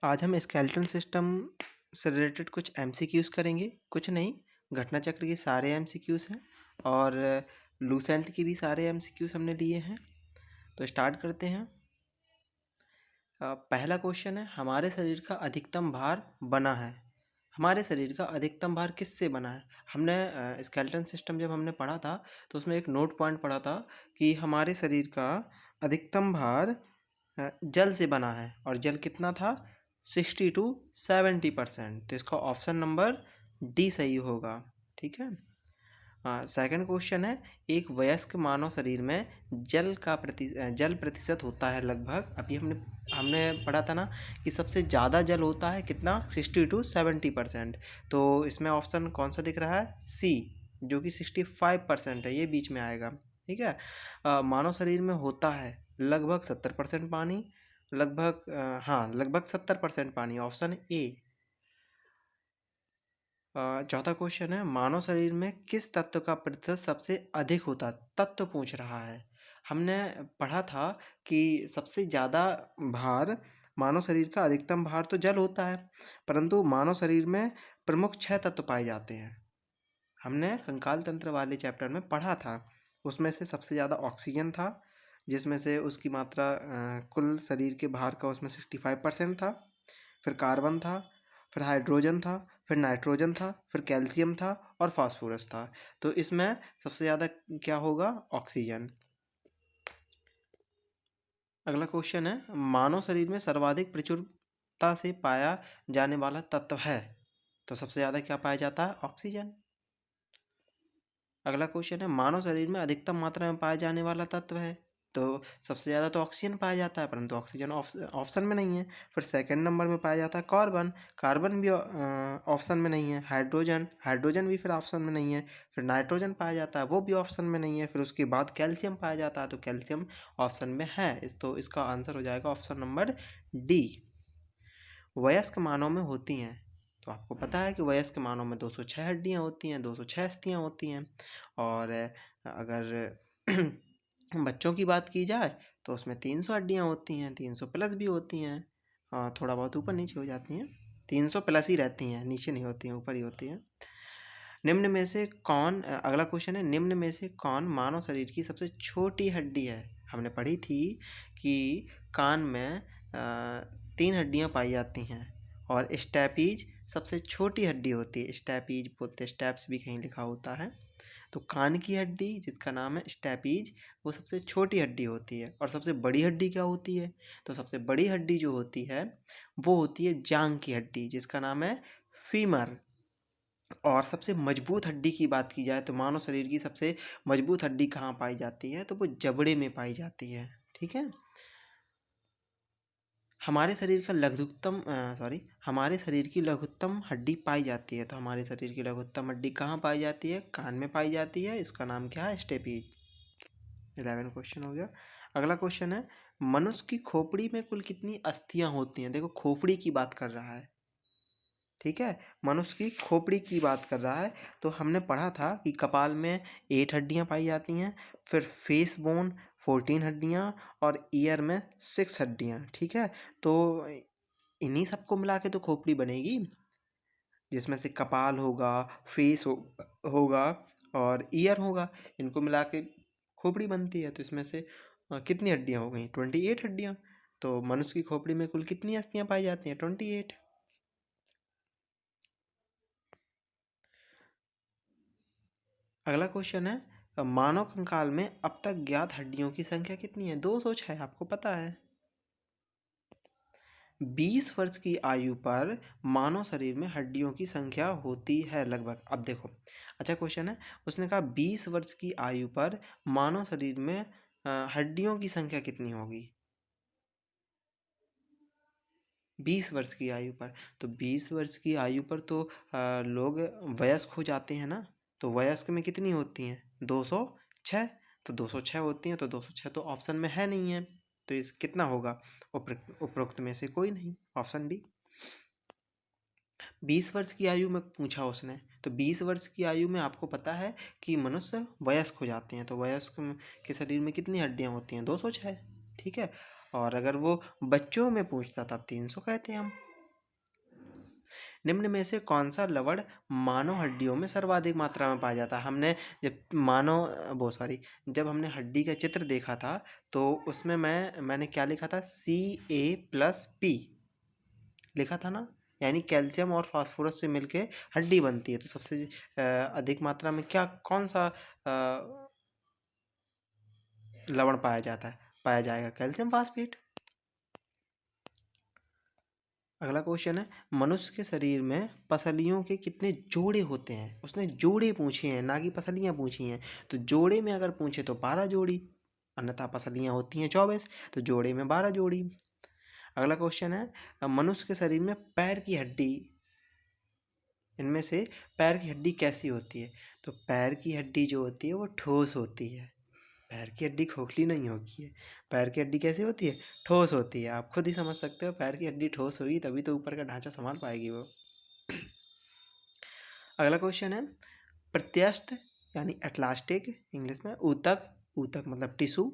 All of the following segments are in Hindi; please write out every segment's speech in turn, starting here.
आज हम स्केलेटल सिस्टम से रिलेटेड कुछ एमसीक्यूज़ करेंगे। कुछ नहीं, घटना चक्र के सारे एमसीक्यूज़ हैं और लूसेंट की भी सारे एमसीक्यूज़ हमने लिए हैं। तो स्टार्ट करते हैं। पहला क्वेश्चन है, हमारे शरीर का अधिकतम भार बना है। हमारे शरीर का अधिकतम भार किससे बना है? हमने स्केलेटल सिस्टम जब हमने पढ़ा था तो उसमें एक नोट पॉइंट पढ़ा था कि हमारे शरीर का अधिकतम भार जल से बना है और जल कितना था? 60 to 70%। तो इसका ऑप्शन नंबर डी सही होगा। ठीक है। सेकंड क्वेश्चन है, एक वयस्क मानव शरीर में जल प्रतिशत होता है लगभग। अभी हमने पढ़ा था ना कि सबसे ज़्यादा जल होता है कितना? 60 to 70%। तो इसमें ऑप्शन कौन सा दिख रहा है? सी, जो कि 65% है, ये बीच में आएगा। ठीक है। मानव शरीर में होता है लगभग 70% पानी, लगभग 70% पानी, ऑप्शन ए। चौथा क्वेश्चन है, मानव शरीर में किस तत्व का प्रतिशत सबसे अधिक होता है? तत्व पूछ रहा है। हमने पढ़ा था कि सबसे ज़्यादा भार, मानव शरीर का अधिकतम भार तो जल होता है, परंतु मानव शरीर में प्रमुख 6 तत्व पाए जाते हैं। हमने कंकाल तंत्र वाले चैप्टर में पढ़ा था। उसमें से सबसे ज़्यादा ऑक्सीजन था, जिसमें से उसकी मात्रा कुल शरीर के भार का उसमें 65% था। फिर कार्बन था, फिर हाइड्रोजन था, फिर नाइट्रोजन था, फिर कैल्शियम था और फास्फोरस था। तो इसमें सबसे ज़्यादा क्या होगा? ऑक्सीजन। अगला क्वेश्चन है, मानव शरीर में सर्वाधिक प्रचुरता से पाया जाने वाला तत्व है। तो सबसे ज़्यादा क्या पाया जाता है? ऑक्सीजन। अगला क्वेश्चन है, मानव शरीर में अधिकतम मात्रा में पाया जाने वाला तत्व है। तो सबसे ज़्यादा तो ऑक्सीजन पाया जाता है, परंतु ऑक्सीजन ऑप्शन में नहीं है। फिर सेकंड नंबर में पाया जाता है कार्बन, कार्बन भी ऑप्शन में नहीं है। हाइड्रोजन, हाइड्रोजन भी फिर ऑप्शन में नहीं है। फिर नाइट्रोजन पाया जाता है, वो भी ऑप्शन में नहीं है। फिर उसके बाद कैल्शियम पाया जाता है, तो कैल्शियम ऑप्शन में है। तो इसका आंसर हो जाएगा ऑप्शन नंबर डी। वयस्क मानव में होती हैं, तो आपको पता है कि वयस्क मानव में 206 हड्डियाँ होती हैं, 206 अस्थियाँ होती हैं। और अगर बच्चों की बात की जाए तो उसमें 300 हड्डियाँ होती हैं, 300 प्लस भी होती हैं, थोड़ा बहुत ऊपर नीचे हो जाती हैं। 300 प्लस ही रहती हैं, नीचे नहीं होती हैं, ऊपर ही होती हैं। निम्न में से कौन, अगला क्वेश्चन है, निम्न में से कौन मानव शरीर की सबसे छोटी हड्डी है? हमने पढ़ी थी कि कान में 3 हड्डियाँ पाई जाती हैं और स्टैपीज सबसे छोटी हड्डी होती है। स्टैपीज बोलते हैं, स्टैप्स भी कहीं लिखा होता है। तो कान की हड्डी जिसका नाम है स्टैपीज, वो सबसे छोटी हड्डी होती है। और सबसे बड़ी हड्डी क्या होती है? तो सबसे बड़ी हड्डी जो होती है वो होती है जांघ की हड्डी, जिसका नाम है फीमर। और सबसे मजबूत हड्डी की बात की जाए तो मानव शरीर की सबसे मजबूत हड्डी कहाँ पाई जाती है? तो वो जबड़े में पाई जाती है। ठीक है। हमारे शरीर का लघुत्तम हमारे शरीर की लघुत्तम हड्डी पाई जाती है। तो हमारे शरीर की लघुत्तम हड्डी कहाँ पाई जाती है? कान में पाई जाती है। इसका नाम क्या है? स्टेपीज। 11 क्वेश्चन हो गया। अगला क्वेश्चन है, मनुष्य की खोपड़ी में कुल कितनी अस्थियां होती हैं? देखो, खोपड़ी की बात कर रहा है। ठीक है, मनुष्य की खोपड़ी की बात कर रहा है। तो हमने पढ़ा था कि कपाल में 8 हड्डियां पाई जाती हैं, फिर फेस बोन 14 हड्डियां और ईयर में 6 हड्डियां। ठीक है। तो इन्हीं सबको मिला के तो खोपड़ी बनेगी, जिसमें से कपाल होगा, होगा और ईयर होगा। इनको मिला के खोपड़ी बनती है। तो इसमें से कितनी हड्डियां हो गई? 28 हड्डियां। तो मनुष्य की खोपड़ी में कुल कितनी अस्थियां पाई जाती हैं? 28। अगला क्वेश्चन है, मानव कंकाल में अब तक ज्ञात हड्डियों की संख्या कितनी है? 206, आपको पता है। 20 वर्ष की आयु पर मानव शरीर में हड्डियों की संख्या होती है लगभग। अब देखो, अच्छा क्वेश्चन है, उसने कहा 20 वर्ष की आयु पर मानव शरीर में हड्डियों की संख्या कितनी होगी? 20 वर्ष की आयु पर। तो 20 वर्ष की आयु पर तो लोग वयस्क हो जाते हैं ना। तो वयस्क में कितनी होती हैं? 206। तो 206 होती हैं, तो 206 तो ऑप्शन में है नहीं है। तो इस कितना होगा? उपरोक्त में से कोई नहीं, ऑप्शन डी। 20 वर्ष की आयु में पूछा उसने, तो 20 वर्ष की आयु में आपको पता है कि मनुष्य वयस्क हो जाते हैं। तो वयस्क के शरीर में कितनी हड्डियां होती हैं? 206। ठीक है। और अगर वो बच्चों में पूछता तब 300 कहते हैं हम। निम्न में से कौन सा लवण मानव हड्डियों में सर्वाधिक मात्रा में पाया जाता है? हमने जब जब हमने हड्डी का चित्र देखा था तो उसमें मैंने क्या लिखा था, Ca+P लिखा था ना, यानी कैल्शियम और फास्फोरस से मिलके हड्डी बनती है। तो सबसे अधिक मात्रा में कौन सा लवण पाया जाएगा? Calcium phosphate. अगला क्वेश्चन है, मनुष्य के शरीर में पसलियों के कितने जोड़े होते हैं? उसने जोड़े पूछे हैं, ना कि पसलियां पूछी हैं। तो जोड़े में अगर पूछे तो 12 जोड़ी, अन्यथा पसलियां होती हैं 24, तो जोड़े में 12 जोड़ी। अगला क्वेश्चन है, मनुष्य के शरीर में पैर की हड्डी, इनमें से पैर की हड्डी कैसी होती है? तो पैर की हड्डी जो होती है वो ठोस होती है। पैर की हड्डी खोखली नहीं होती है। पैर की हड्डी कैसी होती है? ठोस होती है। आप खुद ही समझ सकते हो, पैर की हड्डी ठोस होगी तभी तो ऊपर का ढांचा संभाल पाएगी वो। अगला क्वेश्चन है, प्रत्यास्थ यानी एटलास्टिक इंग्लिश में, ऊतक, ऊतक मतलब टिश्यू,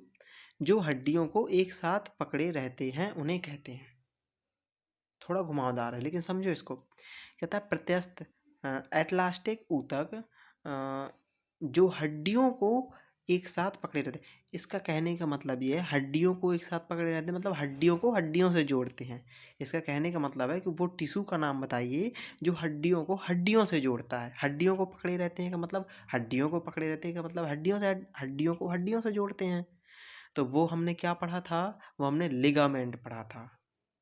जो हड्डियों को एक साथ पकड़े रहते हैं उन्हें कहते हैं। थोड़ा घुमावदार है लेकिन समझो इसको। कहता है प्रत्यास्थ एटलास्टिक ऊतक जो हड्डियों को एक साथ पकड़े रहते हैं। इसका कहने का मतलब ये है, हड्डियों को एक साथ पकड़े रहते हैं मतलब हड्डियों को हड्डियों से जोड़ते हैं। इसका कहने का मतलब है कि वो टिश्यू का नाम बताइए जो हड्डियों को हड्डियों से जोड़ता है। हड्डियों को पकड़े रहते हैं का मतलब, हड्डियों को पकड़े रहते हैं का मतलब हड्डियों को हड्डियों से जोड़ते हैं। तो वो हमने क्या पढ़ा था? वो हमने लिगामेंट पढ़ा था।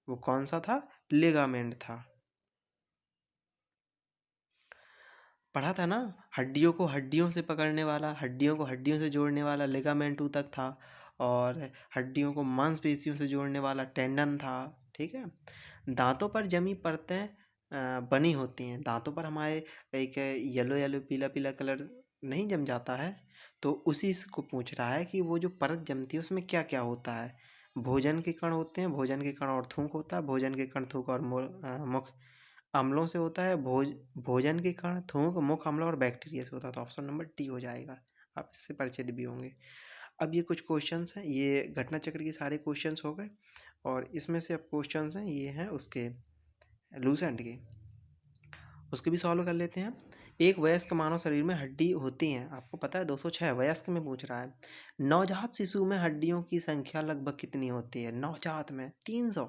वो कौन सा था? लिगामेंट था। पढ़ा था ना, हड्डियों को हड्डियों से पकड़ने वाला, हड्डियों को हड्डियों से जोड़ने वाला लिगामेंट ऊतक था, और हड्डियों को मांसपेशियों से जोड़ने वाला टेंडन था। ठीक है। दांतों पर जमी परतें बनी होती हैं। दांतों पर हमारे एक येलो येलो पीला पीला कलर नहीं जम जाता है, तो उसी को पूछ रहा है कि वो जो परत जमती है उसमें क्या क्या होता है। भोजन के कण होते हैं, भोजन के कण और थूक होता है। भोजन के कण, थूक और मुख अम्लों से होता है। भोजन के कण, थूक, मुख अम्ल और बैक्टीरिया से होता है। तो ऑप्शन नंबर डी हो जाएगा। आप इससे परिचित भी होंगे। अब ये कुछ क्वेश्चंस हैं, ये घटना चक्र के सारे क्वेश्चंस हो गए, और इसमें से अब क्वेश्चंस हैं ये हैं उसके लूसेंट के, उसके भी सॉल्व कर लेते हैं। एक वयस्क मानव शरीर में हड्डी होती हैं, आपको पता है 206। वयस्क में पूछ रहा है। नवजात शिशु में हड्डियों की संख्या लगभग कितनी होती है? नवजात में 300।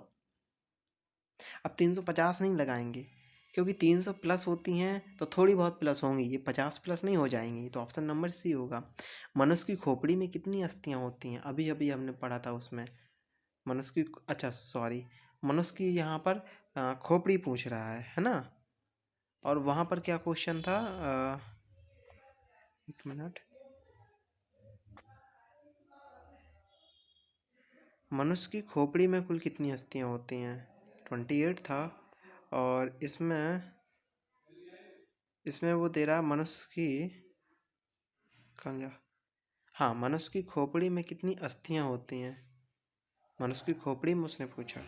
अब 350 नहीं लगाएंगे, क्योंकि 300 प्लस होती हैं तो थोड़ी बहुत प्लस होंगी, ये 50 प्लस नहीं हो जाएंगी। तो ऑप्शन नंबर सी होगा। मनुष्य की खोपड़ी में कितनी अस्थियां होती हैं? अभी अभी हमने पढ़ा था उसमें। मनुष्य की, अच्छा सॉरी, मनुष्य की यहाँ पर खोपड़ी पूछ रहा है ना। और वहाँ पर क्या क्वेश्चन था? एक मिनट। मनुष्य की खोपड़ी में कुल कितनी अस्थियां होती हैं? 28 था। और इसमें इसमें वो दे रहा मनुष्य की, कहाँ गया? हाँ, मनुष्य की खोपड़ी में कितनी अस्थियां होती हैं? मनुष्य की खोपड़ी में उसने पूछा।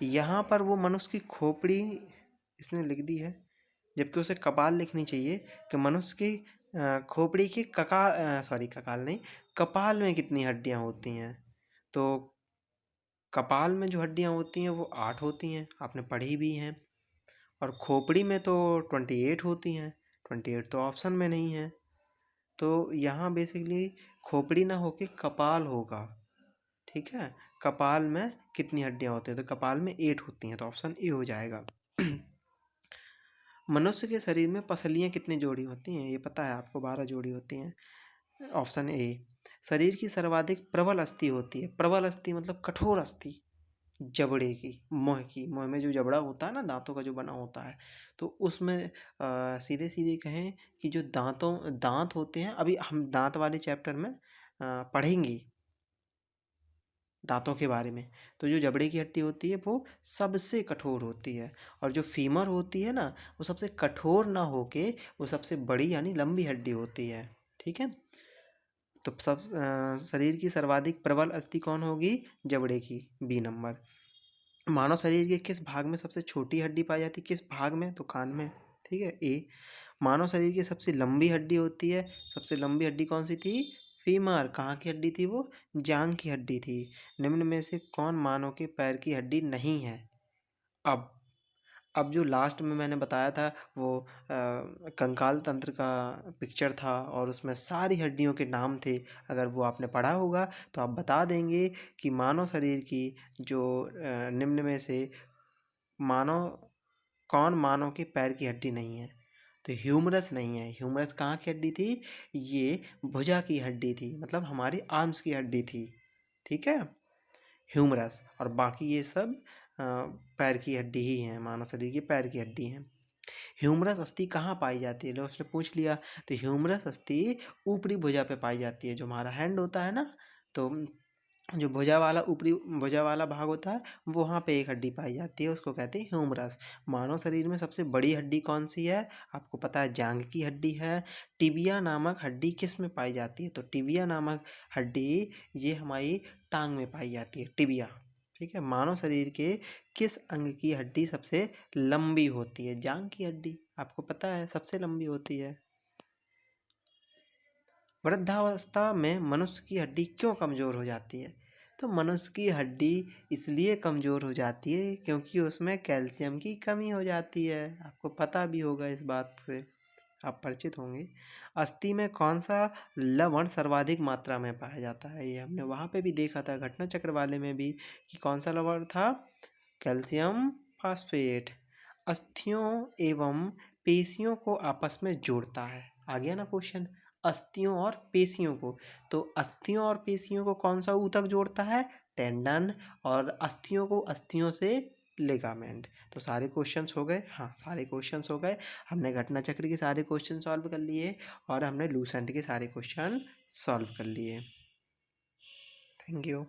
यहाँ पर वो मनुष्य की खोपड़ी इसने लिख दी है, जबकि उसे कपाल लिखनी चाहिए कि मनुष्य की खोपड़ी की ककाल नहीं, कपाल में कितनी हड्डियां होती हैं। तो कपाल में जो हड्डियां होती हैं वो 8 होती हैं, आपने पढ़ी भी हैं। और खोपड़ी में तो 28 होती हैं। 28 तो ऑप्शन में नहीं है। तो यहाँ बेसिकली खोपड़ी ना होके कपाल होगा। ठीक है। कपाल में कितनी हड्डियां होती हैं? तो कपाल में 8 होती हैं, तो ऑप्शन ए हो जाएगा। मनुष्य के शरीर में पसलियां कितनी जोड़ी होती हैं? ये पता है आपको, 12 जोड़ी होती हैं। Option A. शरीर की सर्वाधिक प्रबल अस्थि होती है। प्रबल अस्थि मतलब कठोर अस्थि, जबड़े की, मुँह में जो जबड़ा होता है ना, दांतों का जो बना होता है, तो उसमें सीधे सीधे कहें कि जो दांत होते हैं, अभी हम दांत वाले चैप्टर में पढ़ेंगे दांतों के बारे में। तो जो जबड़े की हड्डी होती है वो सबसे कठोर होती है, और जो फीमर होती है ना, वो सबसे कठोर ना होके वो सबसे बड़ी यानी लंबी हड्डी होती है। ठीक है। तो शरीर की सर्वाधिक प्रबल अस्थि कौन होगी? जबड़े की, बी नंबर। मानव शरीर के किस भाग में सबसे छोटी हड्डी पाई जाती है? किस भाग में? तो कान में। ठीक है, ए। मानव शरीर की सबसे लंबी हड्डी होती है। सबसे लंबी हड्डी कौन सी थी? फीमर। कहाँ की हड्डी थी वो? जांग की हड्डी थी। निम्न में से कौन मानव के पैर की हड्डी नहीं है? अब अब जो लास्ट में मैंने बताया था वो कंकाल तंत्र का पिक्चर था और उसमें सारी हड्डियों के नाम थे। अगर वो आपने पढ़ा होगा तो आप बता देंगे कि मानव शरीर की जो निम्न में से मानव कौन मानव के पैर की हड्डी नहीं है। तो ह्यूमरस नहीं है। ह्यूमरस कहाँ की हड्डी थी? ये भुजा की हड्डी थी, मतलब हमारी आर्म्स की हड्डी थी। ठीक है, ह्यूमरस। और बाकी ये सब पैर की हड्डी ही हैं, मानव शरीर की पैर की हड्डी हैं। ह्यूमरस अस्थि कहाँ पाई जाती है? लो उसने पूछ लिया। तो ह्यूमरस अस्थि ऊपरी भुजा पे पाई जाती है। जो हमारा हैंड होता है ना, तो जो भुजा वाला ऊपरी भुजा वाला भाग होता है, वो वहाँ पे एक हड्डी पाई जाती है, उसको कहते हैं ह्यूमरस। मानव शरीर में सबसे बड़ी हड्डी कौन सी है? आपको पता है, जांघ की हड्डी है। टिबिया नामक हड्डी किस में पाई जाती है? तो टिबिया नामक हड्डी ये हमारी टांग में पाई जाती है, टिबिया। ठीक है, मानव शरीर के किस अंग की हड्डी सबसे लंबी होती है? जांघ की हड्डी, आपको पता है, सबसे लंबी होती है। वृद्धावस्था में मनुष्य की हड्डी क्यों कमज़ोर हो जाती है? तो मनुष्य की हड्डी इसलिए कमज़ोर हो जाती है क्योंकि उसमें कैल्शियम की कमी हो जाती है। आपको पता भी होगा, इस बात से आप परिचित होंगे। अस्थि में कौन सा लवण सर्वाधिक मात्रा में पाया जाता है? ये हमने वहाँ पे भी देखा था, घटना चक्र वाले में भी, कि कौन सा लवण था? Calcium phosphate. अस्थियों एवं पेशियों को आपस में जोड़ता है। आ गया ना क्वेश्चन, अस्थियों और पेशियों को। तो अस्थियों और पेशियों को कौन सा ऊतक जोड़ता है? टेंडन। और अस्थियों को अस्थियों से लिगामेंट। तो सारे क्वेश्चंस हो गए। हाँ, सारे क्वेश्चंस हो गए। हमने घटना चक्र के सारे क्वेश्चन सॉल्व कर लिए और हमने लूसेंट के सारे क्वेश्चन सॉल्व कर लिए। Thank you.